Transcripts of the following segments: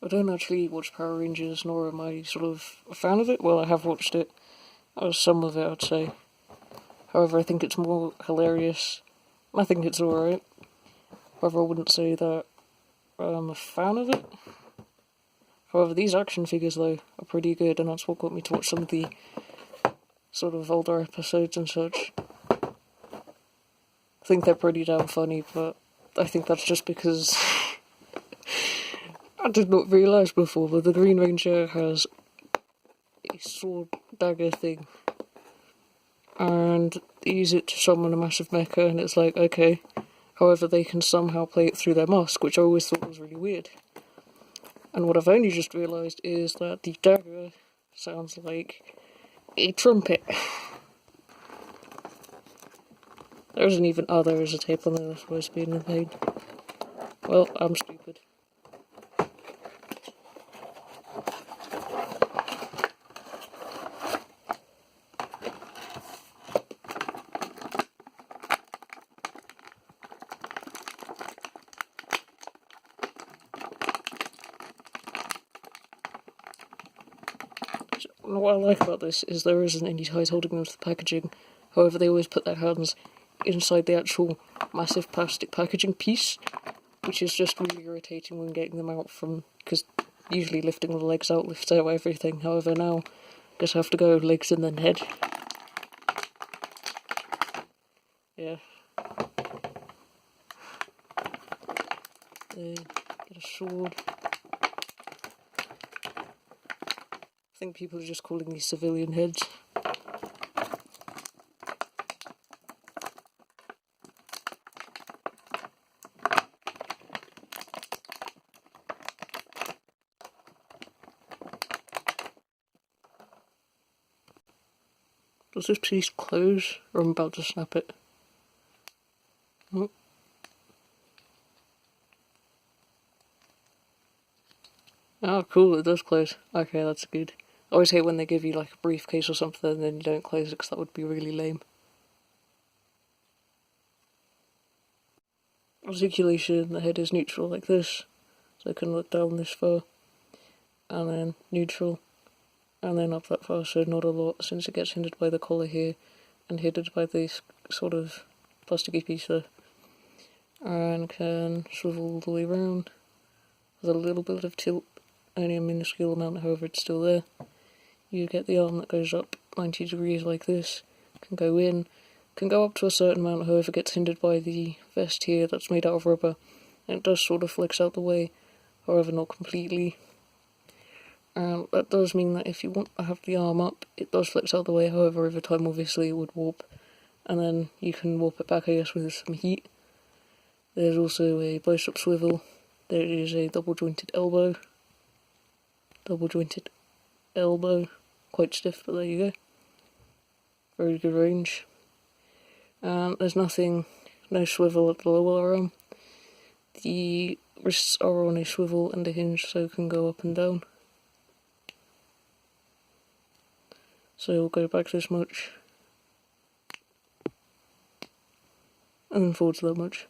I don't actually watch Power Rangers, nor am I sort of a fan of it. Well, I have watched it, some of it I'd say. However, I think it's more hilarious. I think it's alright. However, I wouldn't say that I'm a fan of it. However, these action figures, though, are pretty good, and that's what got me to watch some of the sort of older episodes and such. I think they're pretty damn funny, but I think that's just because I did not realise before that the Green Ranger has a sword dagger thing, and they use it to summon a massive mecha, and it's like, okay. However, they can somehow play it through their mask, which I always thought was really weird. And what I've only just realised is that the dagger sounds like a trumpet. There isn't even, there is a tape on there, that's why it's being made. Well, I'm stupid. What I like about this is there isn't any ties holding them to the packaging. However, they always put their hands inside the actual massive plastic packaging piece, which is just really irritating when getting them out from, because usually lifting the legs out lifts out everything. However, now just have to go legs and then head. Yeah. They get a sword. I think people are just calling these civilian heads. Does this piece close, or I'm about to snap it? Oh. Oh, cool, it does close. Okay, that's good. I always hate when they give you like a briefcase or something and then you don't close it, because that would be really lame. Articulation, the head is neutral like this, so I can look down this far, and then neutral, and then up that far, so not a lot, since it gets hindered by the collar here, and hindered by this sort of plasticky piece there. And can swivel all the way around, with a little bit of tilt, only a minuscule amount, however it's still there. You get the arm that goes up 90 degrees like this, can go in, can go up to a certain amount, however gets hindered by the vest here that's made out of rubber, and it does sort of flex out the way, however not completely. And that does mean that if you want to have the arm up, it does flex out the way, however over time obviously it would warp, and then you can warp it back I guess with some heat. There's also a bicep swivel, there is a double jointed elbow, quite stiff, but there you go. Very good range. There's nothing, no swivel at the lower arm. The wrists are on a swivel and a hinge, so it can go up and down. So we'll go back this much, and then forwards that much.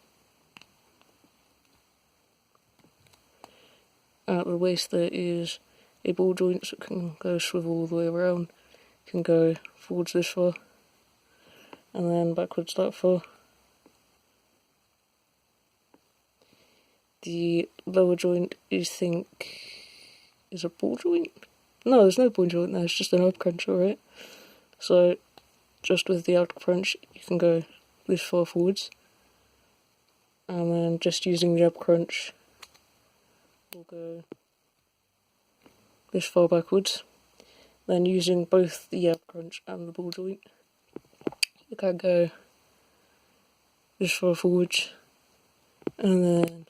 At the waist there is a ball joint, so it can go swivel all the way around, can go forwards this far, and then backwards that far. The lower joint is a ball joint? No, there's no ball joint there, it's just an ab crunch, alright? So, just with the ab crunch, you can go this far forwards, and then just using the ab crunch, we'll go this far backwards. Then using both the ab crunch and the ball joint, you can go this far forwards, and then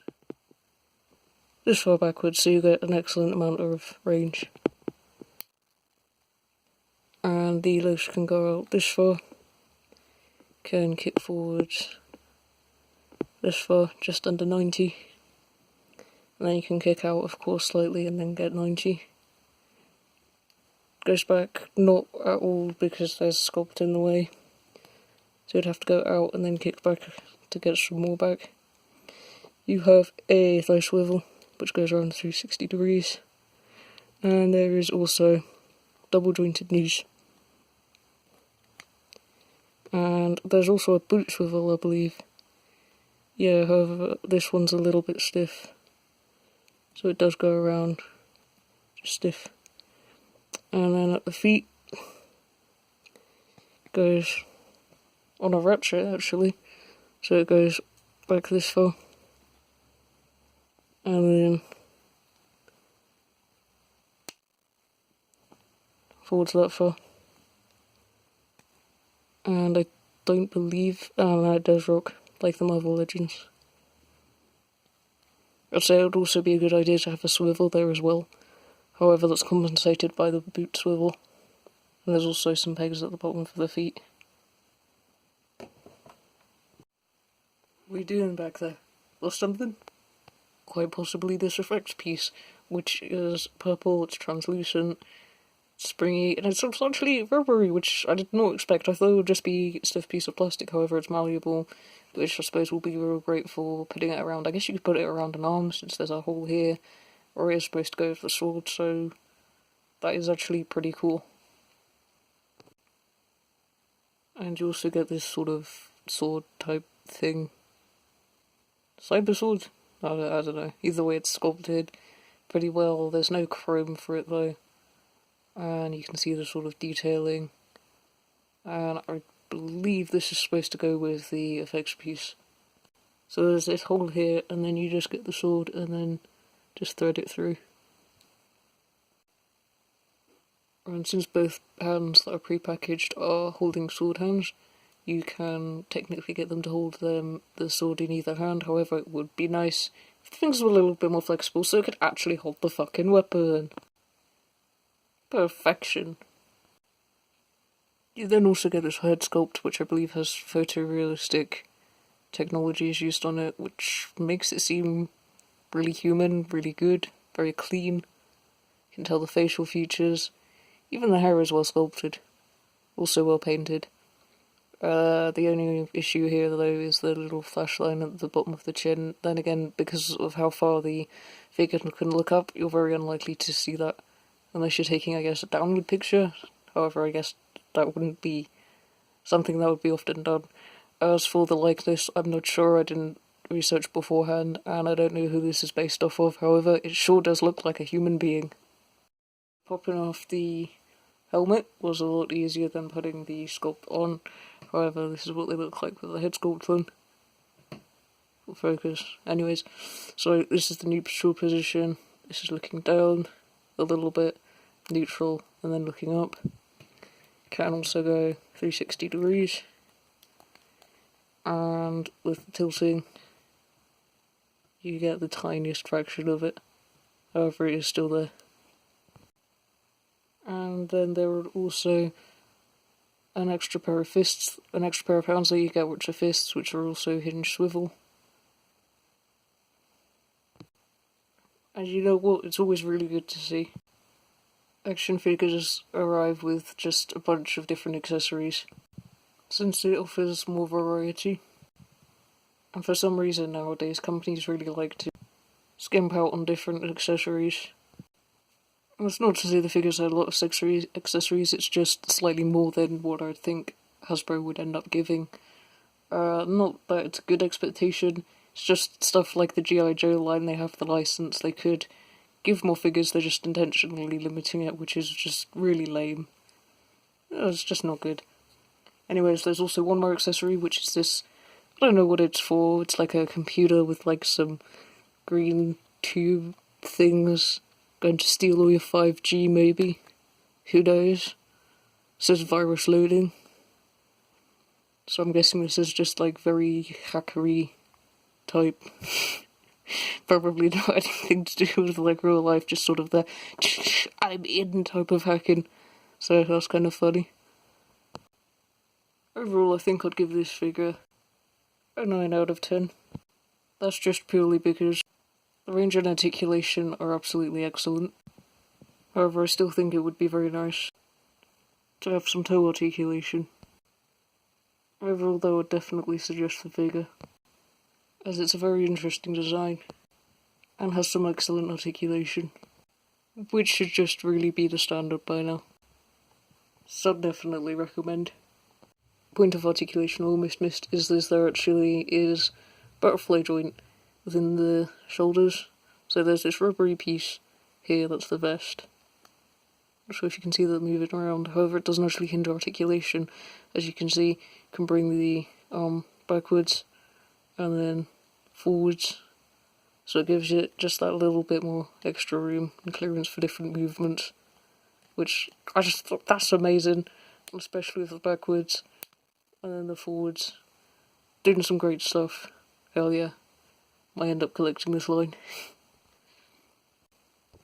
this far backwards, so you get an excellent amount of range. And the legs can go out this far, can kick forwards this far, just under 90, and then you can kick out of course slightly and then get 90. Goes back not at all because there's Sculpt in the way, so you'd have to go out and then kick back to get some more back. You have a thigh swivel, which goes around 360 degrees. And there is also double jointed knees. And there's also a boot swivel, I believe. Yeah, however, this one's a little bit stiff. So it does go around just stiff. And then at the feet, goes on a ratchet actually. So it goes back this far. And then forwards that far. And I don't believe... oh no, it does rock, like the Marvel Legends. I'd say it would also be a good idea to have a swivel there as well. However, that's compensated by the boot swivel. And there's also some pegs at the bottom for the feet. What are you doing back there? Lost something? Quite possibly this effects piece, which is purple, it's translucent, springy, and it's substantially rubbery, which I did not expect. I thought it would just be a stiff piece of plastic, however it's malleable, which I suppose will be real great for putting it around. I guess you could put it around an arm, since there's a hole here, or it is supposed to go with the sword, so that is actually pretty cool. And you also get this sort of sword type thing. Cyber sword? I don't know. Either way, it's sculpted pretty well. There's no chrome for it though. And you can see the sort of detailing. And I believe this is supposed to go with the effects piece. So there's this hole here, and then you just get the sword and then just thread it through. And since both hands that are pre-packaged are holding sword hands, you can technically get them to hold the sword in either hand. However, it would be nice if things were a little bit more flexible so it could actually hold the fucking weapon. Perfection. You then also get this head sculpt, which I believe has photorealistic technologies used on it, which makes it seem really human, really good, very clean. You can tell the facial features. Even the hair is well sculpted, also well painted. The only issue here though is the little flash line at the bottom of the chin. Then again, because of how far the figure can look up, you're very unlikely to see that. Unless you're taking, I guess, a downward picture. However, I guess that wouldn't be something that would be often done. As for the likeness, I'm not sure, I didn't research beforehand, and I don't know who this is based off of. However, it sure does look like a human being. Popping off the helmet was a lot easier than putting the sculpt on. However, this is what they look like with the head sculpt on. Full focus. Anyways, so this is the neutral position. This is looking down a little bit, neutral, and then looking up. Can also go 360 degrees. And with the tilting, you get the tiniest fraction of it. However, it is still there. And then there are also an extra pair of fists, an extra pair of hands that you get, which are fists, which are also hinge swivel. And you know what, it's always really good to see action figures arrive with just a bunch of different accessories, since it offers more variety. And for some reason nowadays, companies really like to skimp out on different accessories. And it's not to say the figures have a lot of accessories, it's just slightly more than what I think Hasbro would end up giving. Not that it's a good expectation, it's just stuff like the G.I. Joe line, they have the license, they could give more figures, they're just intentionally limiting it, which is just really lame. It's just not good. Anyways, there's also one more accessory, which is this, I don't know what it's for, it's like a computer with like some green tube things. Going to steal all your 5G, maybe. Who knows? It says virus loading. So I'm guessing this is just like very hackery type. Probably not anything to do with like real life, just sort of the I'm in type of hacking. So that's kind of funny. Overall, I think I'd give this figure a 9 out of 10. That's just purely because the range and articulation are absolutely excellent. However, I still think it would be very nice to have some toe articulation. Overall, though, I would definitely suggest the figure, as it's a very interesting design. and has some excellent articulation, which should just really be the standard by now. So I'd definitely recommend. Point of articulation I almost missed is there actually is butterfly joint within the shoulders. So there's this rubbery piece here that's the vest. So if you can see that moving around, however it doesn't actually hinder articulation. As you can see, can bring the arm backwards and then forwards. So it gives you just that little bit more extra room and clearance for different movements. Which I just thought that's amazing, especially with the backwards and then the forwards. Doing some great stuff. Hell yeah. Might end up collecting this line.